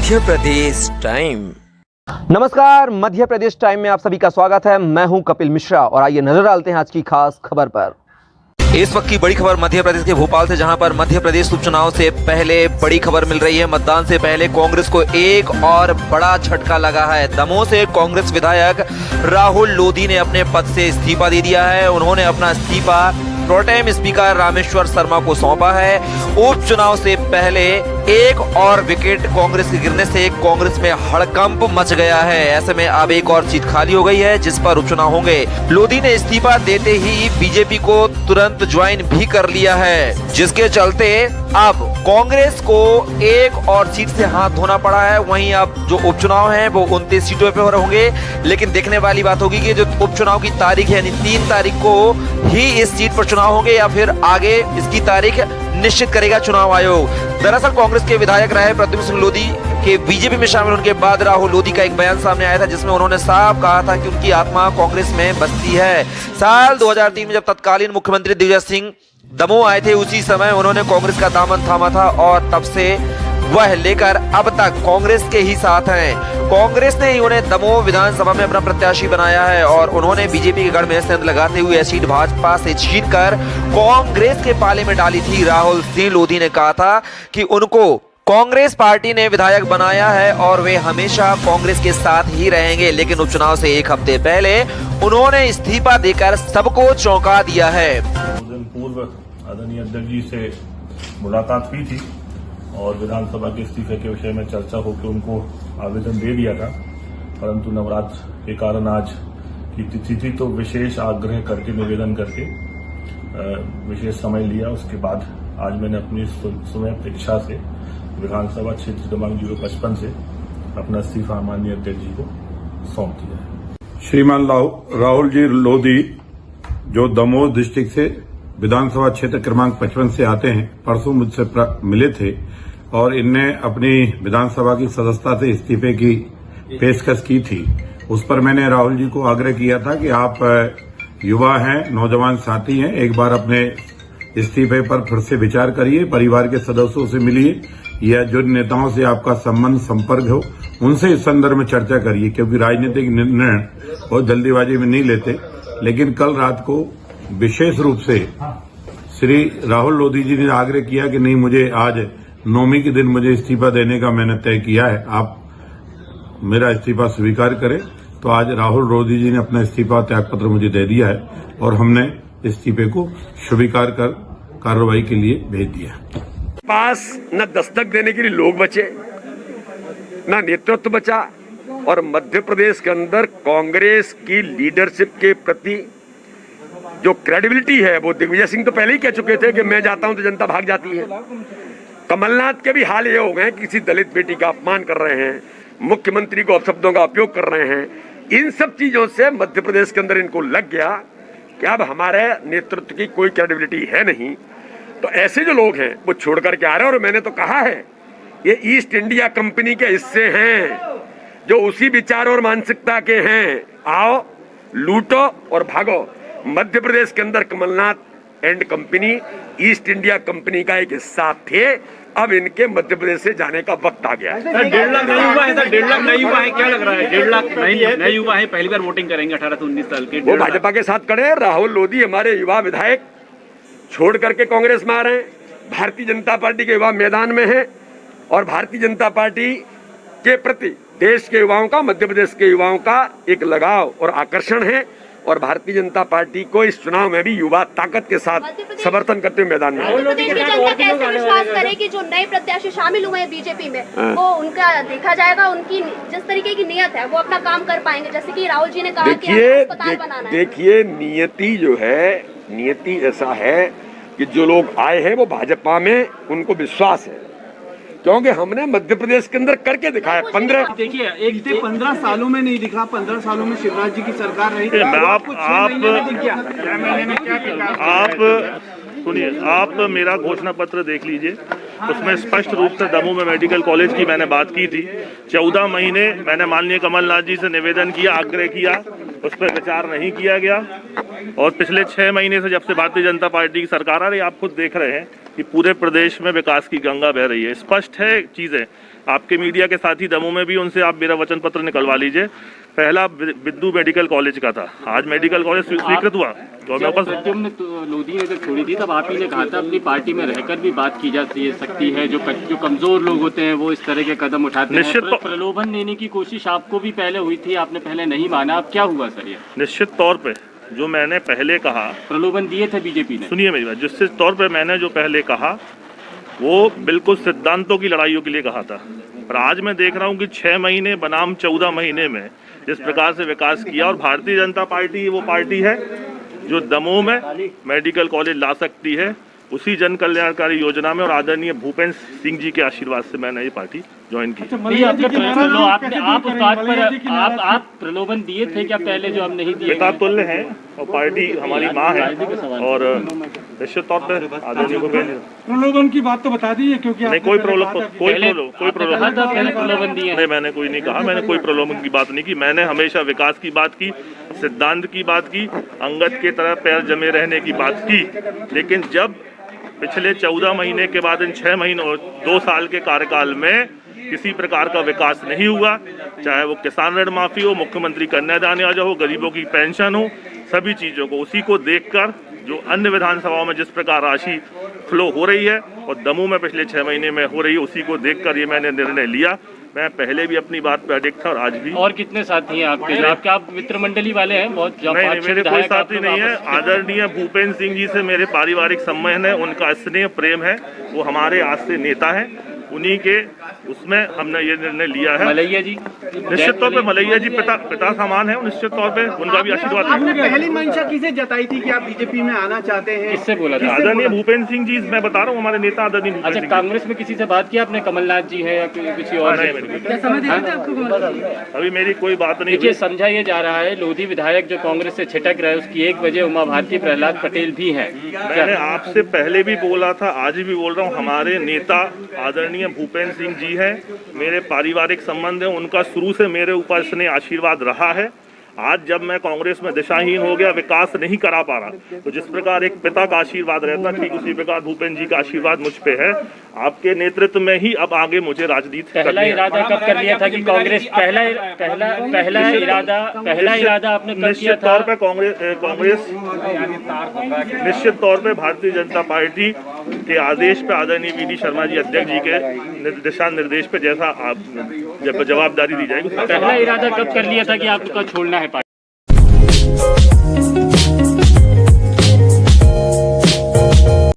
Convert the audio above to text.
Madhya Pradesh time. नमस्कार, Madhya Pradesh time में आप सभी का स्वागत है। मैं हूं कपिल मिश्रा और आइए नजर डालते हैं आज की खास खबर पर। इस वक्त की बड़ी खबर मध्य प्रदेश के भोपाल से, जहां पर मध्य प्रदेश उपचुनाव से पहले बड़ी खबर मिल रही है। मतदान से पहले कांग्रेस को एक और बड़ा झटका लगा है। दमोह से कांग्रेस विधायक राहुल लोधी ने अपने पद से इस्तीफा दे दिया है। उन्होंने अपना इस्तीफा प्रोटेम स्पीकर रामेश्वर शर्मा को सौंपा है। उपचुनाव से पहले एक और विकेट कांग्रेस के गिरने से कांग्रेस में हड़कंप मच गया है। ऐसे में अब एक और सीट खाली हो गई है जिस पर उपचुनाव होंगे। लोधी ने इस्तीफा देते ही बीजेपी को तुरंत ज्वाइन भी कर लिया है, जिसके चलते अब कांग्रेस को एक और सीट से हाथ धोना पड़ा है। वहीं अब जो उपचुनाव है वो 29 सीटों पर होंगे, लेकिन देखने वाली बात होगी कि जो उपचुनाव की तारीख है यानी 3 तारीख को ही इस सीट पर चुनाव होंगे या फिर आगे इसकी तारीख निश्चित करेगा चुनाव आयोग। दरअसल कांग्रेस के विधायक रहे प्रद्युम्न सिंह लोधी के बीजेपी में शामिल होने के बाद राहुल लोधी का एक बयान सामने आया था, जिसमें उन्होंने साफ कहा था कि उनकी आत्मा कांग्रेस में बसती है। साल 2003 में जब तत्कालीन मुख्यमंत्री दिग्विजय सिंह दमोह आए थे, उसी समय उन्होंने कांग्रेस का दामन थामा था और तब से वह लेकर अब तक कांग्रेस के ही साथ हैं। कांग्रेस ने ही उन्हें दमोह विधानसभा में अपना प्रत्याशी बनाया है और उन्होंने बीजेपी के गढ़ में सेंध लगाते हुए यह सीट भाजपा से छीनकर कांग्रेस के पाले में डाली थी। राहुल सिंह लोधी ने कहा था कि उनको कांग्रेस पार्टी ने विधायक बनाया है और वे हमेशा कांग्रेस के साथ ही रहेंगे, लेकिन उपचुनाव से एक हफ्ते पहले उन्होंने इस्तीफा देकर सबको चौंका दिया है। पूर्व आदरणीय अध्यक्ष जी से मुलाकात हुई थी और विधानसभा के इस्तीफे के विषय में चर्चा होकर उनको आवेदन दे दिया था, परंतु नवरात्र के कारण आज की तिथि थी तो विशेष आग्रह करके निवेदन करके विशेष समय लिया। उसके बाद आज मैंने अपनी सुमय इच्छा से विधानसभा क्षेत्र क्रमांक 055 से अपना इस्तीफा माननीय अध्यक्ष जी को सौंप दिया है। श्रीमान राहुल जी लोधी जो दमोह डिस्ट्रिक्ट से विधानसभा क्षेत्र क्रमांक 55 से आते हैं, परसों मुझसे मिले थे और इनने अपनी विधानसभा की सदस्यता से इस्तीफे की पेशकश की थी। उस पर मैंने राहुल जी को आग्रह किया था कि आप युवा हैं, नौजवान साथी हैं, एक बार अपने इस्तीफे पर फिर से विचार करिए, परिवार के सदस्यों से मिलिए या जो नेताओं से आपका संबंध संपर्क हो उनसे इस संदर्भ में चर्चा करिए, क्योंकि राजनीतिक निर्णय बहुत जल्दीबाजी में नहीं लेते। लेकिन कल रात को विशेष रूप से श्री राहुल लोधी जी ने आग्रह किया कि नहीं, मुझे आज 9वीं के दिन मुझे इस्तीफा देने का मैंने तय किया है, आप मेरा इस्तीफा स्वीकार करें। तो आज राहुल लोधी जी ने अपना इस्तीफा त्याग पत्र मुझे दे दिया है और हमने इस्तीफे को स्वीकार कर कार्रवाई के लिए भेज दिया। पास न दस्तक देने के लिए लोग बचे, न नेतृत्व बचा और मध्य प्रदेश के अंदर कांग्रेस की लीडरशिप के प्रति जो क्रेडिबिलिटी है वो दिग्विजय सिंह तो पहले ही कह चुके थे कि मैं जाता हूं तो जनता भाग जाती है। कमलनाथ के भी हाल ये हो गए, किसी दलित बेटी का अपमान कर रहे हैं, मुख्यमंत्री को अपशब्दों का उपयोग कर रहे हैं। इन सब चीजों से मध्य प्रदेश के अंदर इनको लग गया कि अब हमारे नेतृत्व की कोई क्रेडिबिलिटी है नहीं। तो ऐसे जो लोग हैं वो छोड़ करके आ रहे हैं और मैंने तो कहा है ये ईस्ट इंडिया कंपनी के हिस्से हैं जो उसी विचार और मानसिकता के हैं। आओ लूटो और भागो। मध्य प्रदेश के अंदर Kamalnath and company East India company का एक हिस्सा थे, अब इनके मध्य प्रदेश से जाने का वक्त आ गया है। 1.5 लाख नहीं हुआ है, 1.5 लाख नहीं हुआ है, क्या लग रहा है? 1.5 लाख नहीं हुआ है, पहली बार वोटिंग करेंगे 18 से 19 साल के। वो भाजपा के साथ खड़े हैं। राहुल लोधी हमारे युवा विधायक छोड़ करके कांग्रेस में आ रहे हैं। भारतीय जनता पार्टी के युवा मैदान में है और भारतीय जनता पार्टी के प्रति देश के युवाओं का, मध्य प्रदेश के युवाओं का एक लगाव और आकर्षण है और भारतीय जनता पार्टी को इस चुनाव में भी युवा ताकत के साथ समर्थन करते हुए मैदान में। मध्य प्रदेश की जनता कैसे विश्वास करे कि जो नए प्रत्याशी शामिल हुए हैं बीजेपी में वो उनका देखा जाएगा, उनकी जिस तरीके की नियत है वो अपना काम कर पाएंगे, जैसे कि राहुल जी ने कहा कि अस्पताल बनाना है। देखिए नियति जो है, नियति ऐसा है कि जो लोग आए हैं वो भाजपा में उनको विश्वास है, क्योंकि हमने मध्य प्रदेश के अंदर करके दिखाया। 15 देखिए 15 सालों में नहीं दिखा, 15 सालों में शिवराज जी की सरकार रही। सुनिए, आप मेरा घोषणा पत्र देख लीजिए, उसमें स्पष्ट रूप से दमोह में मेडिकल कॉलेज की मैंने बात की थी। 14 महीने मैंने माननीय कमलनाथ जी से निवेदन किया, आग्रह किया, उस पर विचार नहीं किया गया और पिछले 6 महीने से जब से भारतीय जनता पार्टी की सरकार आ रही, आप खुद देख रहे हैं कि पूरे प्रदेश में विकास की गंगा बह रही है। स्पष्ट है चीजें आपके मीडिया के साथी दमोह में भी उनसे आप मेरा वचन पत्र निकलवा लीजिए। पहला बिद्दू मेडिकल कॉलेज का था, आज मेडिकल कॉलेज स्वीकृत हुआ तो मैं बस प्रद्युम्न लोधी ने जब छोड़ी थी तब आप ही ने कहा था अपनी पार्टी में रहकर भी बात की जा सकती है, जो कमजोर लोग होते हैं वो इस तरह के कदम उठाते हैं। निश्चित प्रलोभन देने की कोशिश आपको भी पहले हुई थी, आपने पहले नहीं माना, अब क्या हुआ सर? ये निश्चित तौर पे जो मैंने पहले कहा, प्रलोभन दिए थे बीजेपी ने। सुनिए मेरी बात, जिस तौर पे मैंने जो पहले कहा वो बिल्कुल सिद्धांतों की लड़ाइयों के लिए कहा था, पर आज मैं देख रहा हूँ कि 6 महीने बनाम 14 महीने में जिस प्रकार से विकास किया, और भारतीय जनता पार्टी वो पार्टी है जो दमोह में मेडिकल कॉलेज ला सकती है, उसी जन कल्याणकारी योजना में और आदरणीय भूपेंद्र सिंह जी के आशीर्वाद से मैंने ये पार्टी ज्वाइन की। आप उस बात पर आप प्रलोभन दिए थे क्या पहले, जो हम नहीं दिए? पिता तुल्य है और पार्टी हमारी माँ है, और निश्चित तौर पर आदरणीय भूपेंद्र। प्रलोभन की बात तो बता दी है, क्योंकि नहीं, कोई प्रलोभन दिए नहीं, मैंने कोई नहीं कहा, मैंने कोई प्रलोभन की बात नहीं की। मैंने हमेशा विकास की बात की, सिद्धांत की बात की, अंगद के तरह पैर जमे रहने की बात की, लेकिन जब पिछले 14 महीने के बाद इन 6 महीनों 2 साल के कार्यकाल में किसी प्रकार का विकास नहीं हुआ, चाहे वो किसान ऋण माफी हो, मुख्यमंत्री कन्यादान योजना हो, गरीबों की पेंशन हो, सभी चीजों को उसी को देखकर जो अन्य विधानसभाओं में जिस प्रकार राशि फ्लो हो रही है और दमोह में पिछले 6 महीने में हो रही है, उसी को देखकर ये मैंने निर्णय लिया। मैं पहले भी अपनी बात पे अडिग था और आज भी। और कितने साथी हैं आपके? आप मित्र मंडली वाले हैं बहुत? नहीं, मेरे कोई साथी नहीं है। आदरणीय भूपेंद्र सिंह जी से मेरे पारिवारिक संबंध है, उनका स्नेह प्रेम है, वो हमारे आज से नेता है, उन्हीं के उसमें हमने ये निर्णय लिया है। मलैया जी निश्चित तौर पे मलैया जी पिता समान है, निश्चित तौर पे उनका भी आशीर्वाद। आपने पहली मंशा किसे जताई थी कि आप बीजेपी में आना चाहते हैं? किससे बोला था? आदरणीय भूपेंद्र सिंह जी, मैं बता रहा हूँ हमारे नेता आदरणीय भूपेंद्र अच्छा, सिंह। कांग्रेस में किसी से बात की आपने? कमलनाथ जी है या किसी और से? अभी मेरी कोई बात नहीं। देखिए, समझा ये जा रहा है लोधी विधायक जो कांग्रेस से छिटक रहे, उसकी एक वजह उमा भारती प्रहलाद पटेल भी है। मैंने आपसे पहले भी बोला था, आज भी बोल रहा हूँ, हमारे नेता आदरणीय भूपेंद्र सिंह जी है, मेरे पारिवारिक संबंध है, उनका शुरू से मेरे ऊपर स्नेह आशीर्वाद रहा है। आज जब मैं कांग्रेस में दिशाहीन हो गया, विकास नहीं करा पा रहा, तो जिस प्रकार एक पिता का आशीर्वाद रहता, ठीक उसी प्रकार भूपेंद्र जी का आशीर्वाद मुझ पे है। आपके नेतृत्व में ही अब आगे मुझे राजनीति पहला इरादा कब कर लिया था कि कांग्रेस पहला इरादा आपने कब किया था? तौर पे कांग्रेस निश्चित तौर पे भारतीय जनता पार्टी के आदेश पे आदरणीय वी.डी. शर्मा जी अध्यक्ष जी के दिशा निर्देश पे जैसा आप जब जवाबदारी दी जाएगी। पहला इरादा कब कर लिया था कि आपको छोड़ना है पार्टी?